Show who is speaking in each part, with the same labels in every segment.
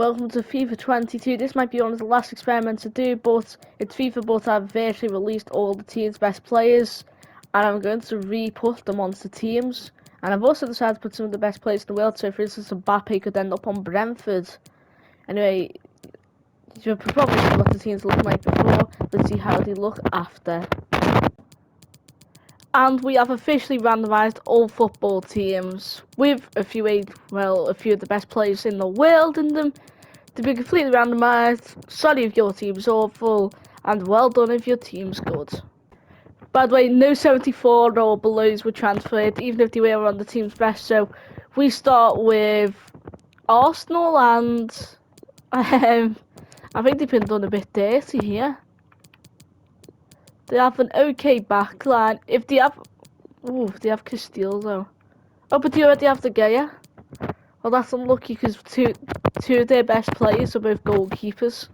Speaker 1: welcome to FIFA 22. This might be one of the last experiments to do, but it's FIFA, but I've virtually released all the team's best players, and I'm going to re-put them onto teams. And I've also decided to put some of the best players in the world, so for instance, Mbappe could end up on Brentford. Anyway, you've probably seen what the teams look like before. Let's see how they look after. And we have officially randomised all football teams with a few of the best players in the world in them to be completely randomised. Sorry if your team's awful, and well done if your team's good. By the way, no 74 or belows were transferred, even if they were on the team's best. So we start with Arsenal, and I think they've been done a bit dirty here. They have an okay backline. If they have, they have Castile though. Oh, but they already have the Gea. Well, that's unlucky because two of their best players are both goalkeepers.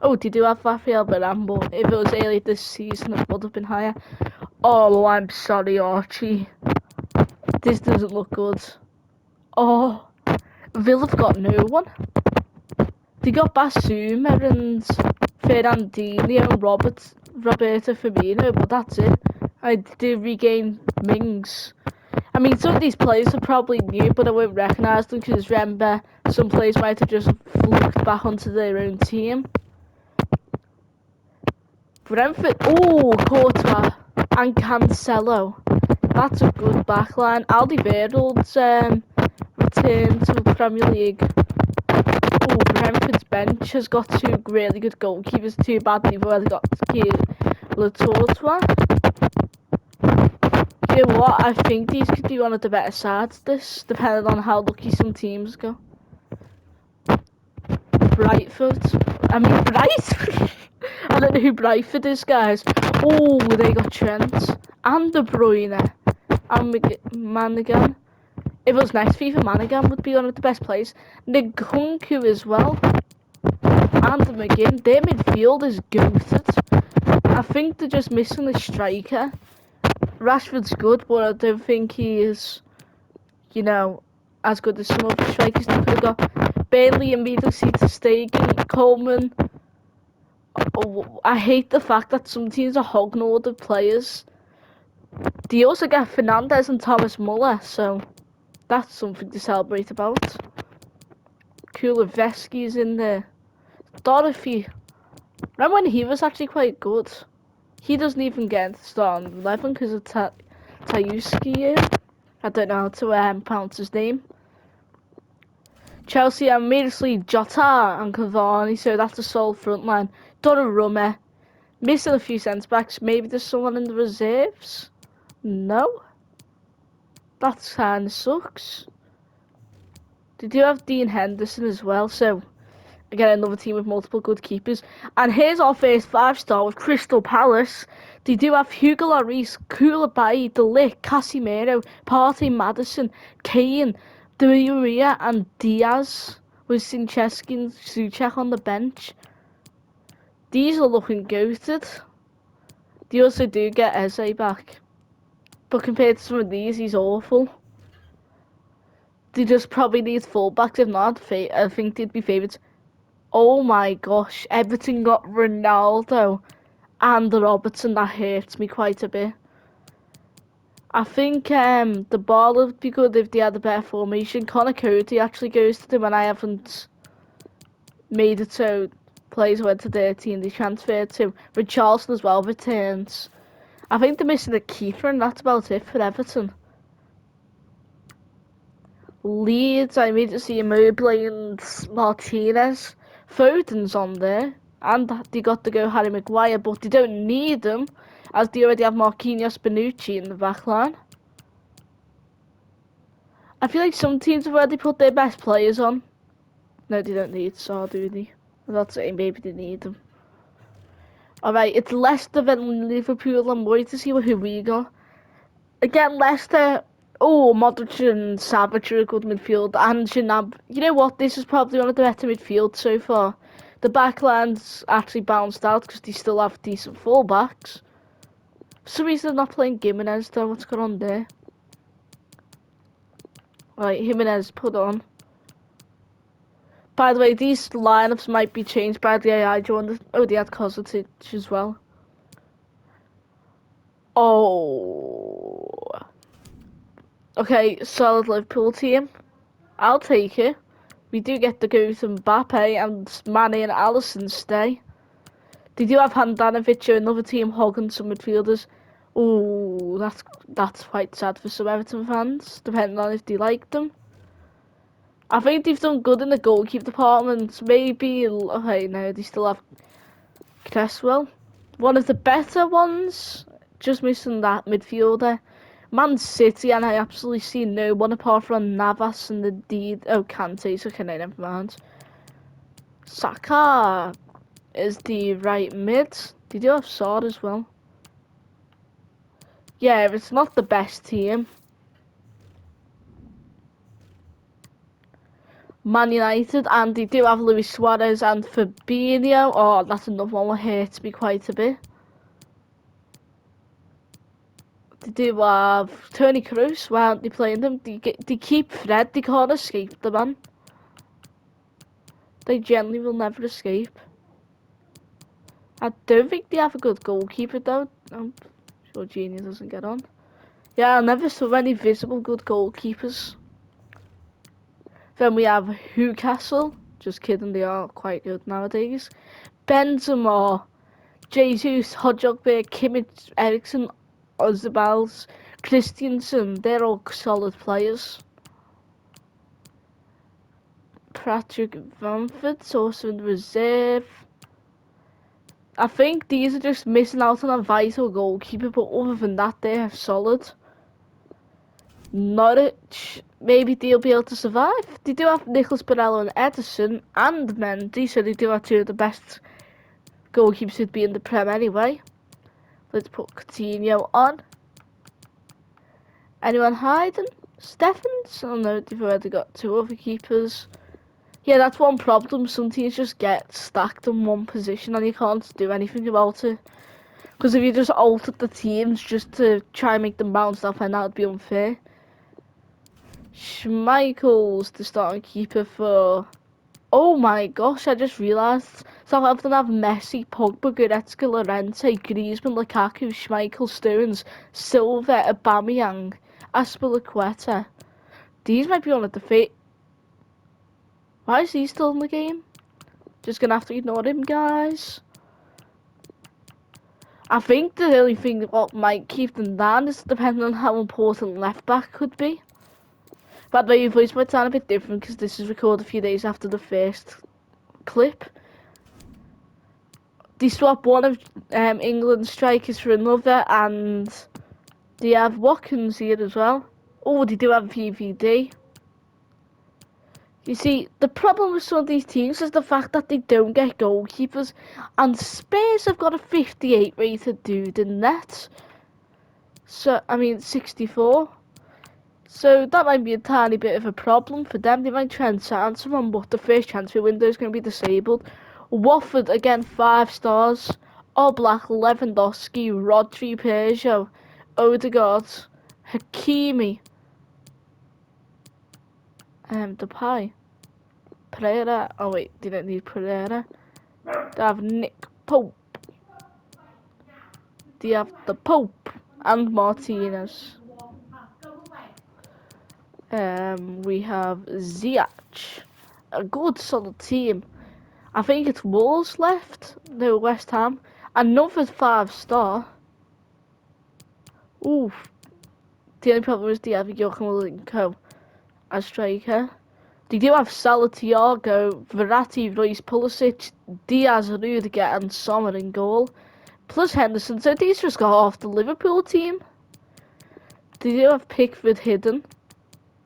Speaker 1: Oh, they do have Rafael Varane, but if it was early this season, it would have been higher. Oh, I'm sorry, Archie. This doesn't look good. Oh, Villa have got no one. They got Basuma and Fernandinho and Roberto Firmino, but that's it. I do regain Mings. I mean, some of these players are probably new, but I won't recognise them because remember, some players might have just flunked back onto their own team. Brentford, Courtois and Cancelo. That's a good backline. Alderweireld's return to the Premier League. Brentford's bench has got two really good goalkeepers. Too bad they've already got Courtois. You know what? I think these could be one of the better sides. This, depending on how lucky some teams go. Brightford. I mean Bright. I don't know who Brightford is, guys. Oh, they got Trent and De Bruyne and Manigan. If it was next FIFA, Manigan would be one of the best players. Nkunku as well. And McGinn. Their midfield is goated. I think they're just missing a striker. Rashford's good, but I don't think he is, as good as some other strikers they could have got. Burnley immediately to Stegen, Coleman. Oh, I hate the fact that some teams are hogging all the players. They also get Fernandes and Thomas Muller, so that's something to celebrate about. Kuleveski's in there. Dorothy. Remember when he was actually quite good? He doesn't even get into starting 11 because of Tayuski. I don't know how to pronounce his name. Chelsea immediately Jota and Cavani, so that's a solid front line. Donnarumma. Missing a few centre backs. Maybe there's someone in the reserves? No. That kind of sucks. They do have Dean Henderson as well, so again, another team with multiple good keepers. And here's our first 5-star with Crystal Palace. They do have Hugo Lloris, Koulibaly, De Ligt, Casemiro, Partey, Maddison, Kane, Di Maria and Diaz with Sincheski and Souček on the bench. These are looking goated. They also do get Eze back. But compared to some of these, he's awful. They just probably need fullbacks. If not, I think they'd be favourites. Oh my gosh, Everton got Ronaldo and Robertson. That hurts me quite a bit. I think the ball would be good if they had a better formation. Connor Cody actually goes to them, and I haven't made it so players went to their team they transferred to. Richarlison as well returns. I think they're missing a keeper, and that's about it for Everton. Leeds, I immediately see Immobile and Martinez. Foden's on there, and they got to go Harry Maguire, but they don't need them, as they already have Marquinhos, Bonucci in the back line. I feel like some teams have already put their best players on. No, they don't need Saar, do they? I'm not saying maybe they need them. Alright, it's Leicester and Liverpool. I'm worried to see who we got. Again, Leicester. Oh, Modric and Savage are a good midfield. And Janab. You know what? This is probably one of the better midfields so far. The backline's actually bounced out because they still have decent fullbacks. For some reason, they're not playing Gimenez though. What's going on there? Right, Jimenez put on. By the way, these lineups might be changed by the AI. Do you want to... Oh, they had Kovacic as well. Oh. Okay, solid Liverpool team. I'll take it. We do get to go to Mbappe and Mane and Alisson stay. They do have Handanovic, another team hogging some midfielders. Oh, that's quite sad for some Everton fans, depending on if they like them. I think they've done good in the goalkeeper department. Maybe, okay, no, they still have Cresswell. One of the better ones, just missing that midfielder. Man City, and I absolutely see no one apart from Navas and the deed. Oh, Kante's okay, no, never mind. Saka is the right mid. They do have Sword as well. Yeah, it's not the best team. Man United, and they do have Luis Suarez and Fabinho. Oh, that's another one that hurts me quite a bit. They do have Tony Kroos. Why aren't they playing them? They keep Fred. They can't escape the man. They generally will never escape. I don't think they have a good goalkeeper though. I'm sure Genie doesn't get on. Yeah, I never saw any visible good goalkeepers. Then we have Newcastle. Just kidding, they are quite good nowadays. Benzema, Jesus, Hodjogberg, Kimmich, Eriksson, Ozabals, Christiansen. They're all solid players. Patrick Bamford's also in reserve. I think these are just missing out on a vital goalkeeper, but other than that, they're solid. Norwich, maybe they'll be able to survive. They do have Nicholas Barella and Ederson and Mendy, so they do have two of the best goalkeepers who'd be in the Prem anyway. Let's put Coutinho on. Anyone hiding? Stephens? Oh no, they've already got two other keepers. Yeah, that's one problem. Some teams just get stacked in one position and you can't do anything about it. Because if you just altered the teams just to try and make them bounce off, then that would be unfair. Schmeichel's the starting keeper for... Oh my gosh, I just realised. Southampton have Messi, Pogba, Goretzka, Llorente, Griezmann, Lukaku, Schmeichel, Stones, Silva, Aubameyang, Azpilicueta. These might be on a defeat. Why is he still in the game? Just gonna have to ignore him, guys. I think the only thing that might keep them down is depending on how important left back could be. By the way, your voice might sound a bit different because this is recorded a few days after the first clip. They swap one of England's strikers for another, and they have Watkins here as well. Oh, they do have VVD. You see, the problem with some of these teams is the fact that they don't get goalkeepers, and Spurs have got a 58 rated dude in net. So, I mean, 64. So that might be a tiny bit of a problem for them. They might try and sign someone, but the first transfer window is going to be disabled. Watford, again, 5 stars. Oblak, Lewandowski, Rodri, Peugeot, Odegaard, Hakimi, Depay, Pereira. Oh wait, they don't need Pereira. They have Nick Pope. They have the Pope and Martinez. We have Ziyech, a good solid team. I think it's Wolves left. No, West Ham. Another 5 star. Ooh. The only problem is they have Joachim Linko as striker. They do have Salah, Thiago, Verratti, Royce, Pulisic, Diaz, Rudiger, and Sommer in goal. Plus Henderson. So these just got off the Liverpool team. They do have Pickford hidden.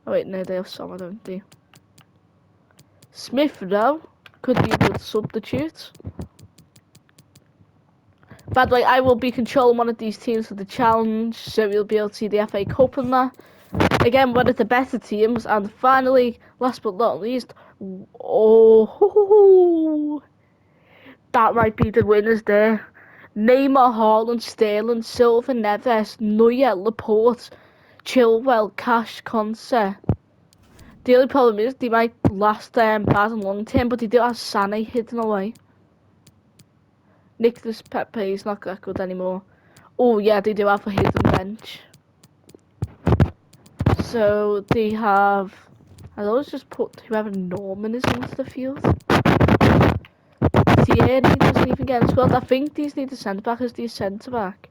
Speaker 1: Oh wait, no, they have Sommer, don't they? Smith Rowe could be a good substitute. By the way, I will be controlling one of these teams for the challenge, so we'll be able to see the FA Cup and that. Again, one of the better teams, and finally, last but not least, oh, that might be the winners there. Neymar, Haaland, Sterling, Silva, Neves, Neuer, Laporte, Chilwell, Cash, Conce. The only problem is they might last bad and long term, but they do have Sané hidden away. Nicholas Pepe is not that good anymore. Oh yeah, they do have a hidden bench. So they have. I'll always just put whoever Norman is into the field. Tierney doesn't even get in squad. I think these need a centre back. Is the centre back?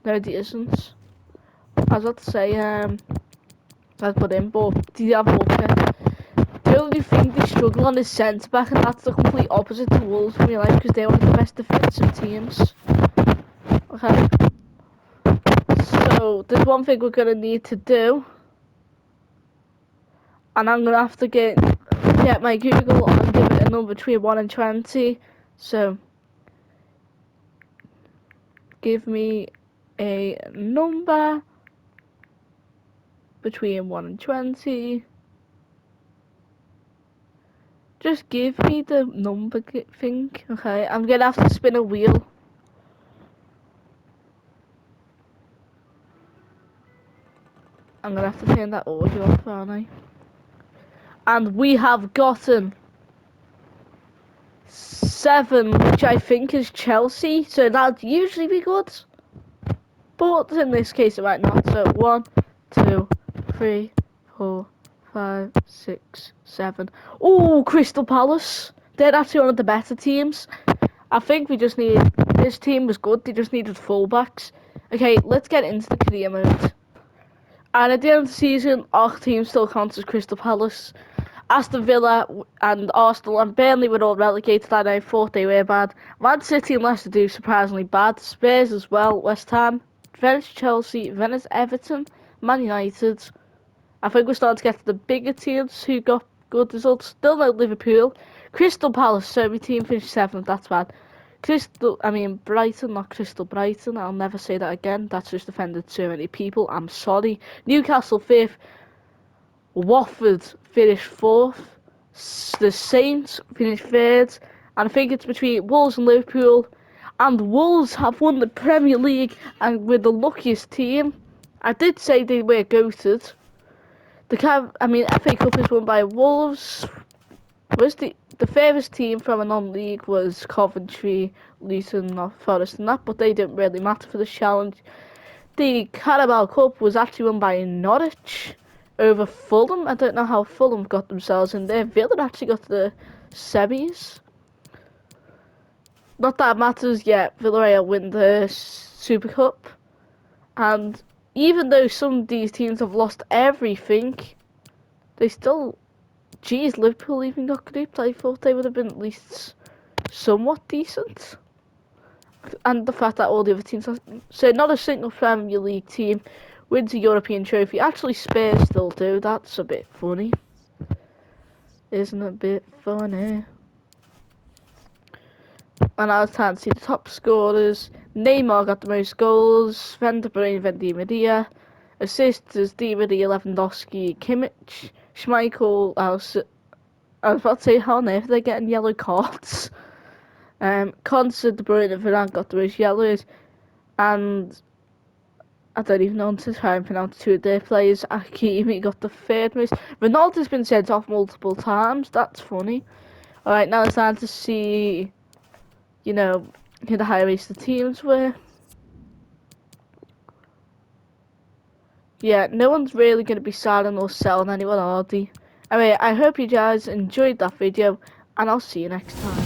Speaker 1: No, he isn't. I was about to say I'd put in, but they have Walker. The only thing they struggle on is centre back, and that's the complete opposite to Wolves in real life because they're one of the best defensive teams. Okay. So there's one thing we're gonna need to do, and I'm gonna have to get my Google and give it a number between 1 and 20. So give me a number between 1 and 20. Just give me the number thing, okay? I'm gonna have to spin a wheel. I'm gonna have to turn that audio off, aren't I? And we have gotten 7, which I think is Chelsea, so that'd usually be good. But in this case it might not. So 1, 2, 3, 4, 5, 6, 7. Oh, Crystal Palace. They're actually one of the better teams. I think we just need. This team was good. They just needed fullbacks. Okay, let's get into the career mode. And at the end of the season, our team still counts as Crystal Palace. Aston Villa and Arsenal and Burnley were all relegated, and I thought they were bad. Man City and Leicester do surprisingly bad. Spurs as well. West Ham, Venice, Chelsea, Venice, Everton, Man United. I think we're starting to get to the bigger teams who got good results. Still no Liverpool. Crystal Palace, so my team finished 7th, that's bad. Brighton, not Crystal Brighton. I'll never say that again. That's just offended so many people. I'm sorry. Newcastle 5th. Watford finished 4th. The Saints finished 3rd. And I think it's between Wolves and Liverpool. And Wolves have won the Premier League and we're the luckiest team. I did say they were goated. FA Cup is won by Wolves. The furthest team from a non-league was Coventry, Luton, North Forest and that, but they didn't really matter for the challenge. The Carabao Cup was actually won by Norwich over Fulham. I don't know how Fulham got themselves in there. Villa actually got to the semis. Not that it matters yet. Villarreal win the Super Cup. And even though some of these teams have lost everything, they still... Geez, Liverpool even got grouped. I thought they would have been at least somewhat decent. And the fact that all the other teams... So not a single Premier League team wins a European trophy. Actually, Spurs still do. That's a bit funny. Isn't it a bit funny? And now it's time to see the top scorers. Neymar got the most goals. Sven de Bruyne, then Di Maria. Assists is Di Maria, Lewandowski, Kimmich. Schmeichel, I was about to say, how on earth are they getting yellow cards? Konsa, De Bruyne, and Varane got the most yellows. And I don't even know to try and pronounce 2 of their players. Hakimi got the 3rd most. Ronaldo's been sent off multiple times. That's funny. Alright, now it's time to see, who the higher-rated teams were. Yeah, no one's really going to be selling or selling anyone, are they? Anyway, I hope you guys enjoyed that video, and I'll see you next time.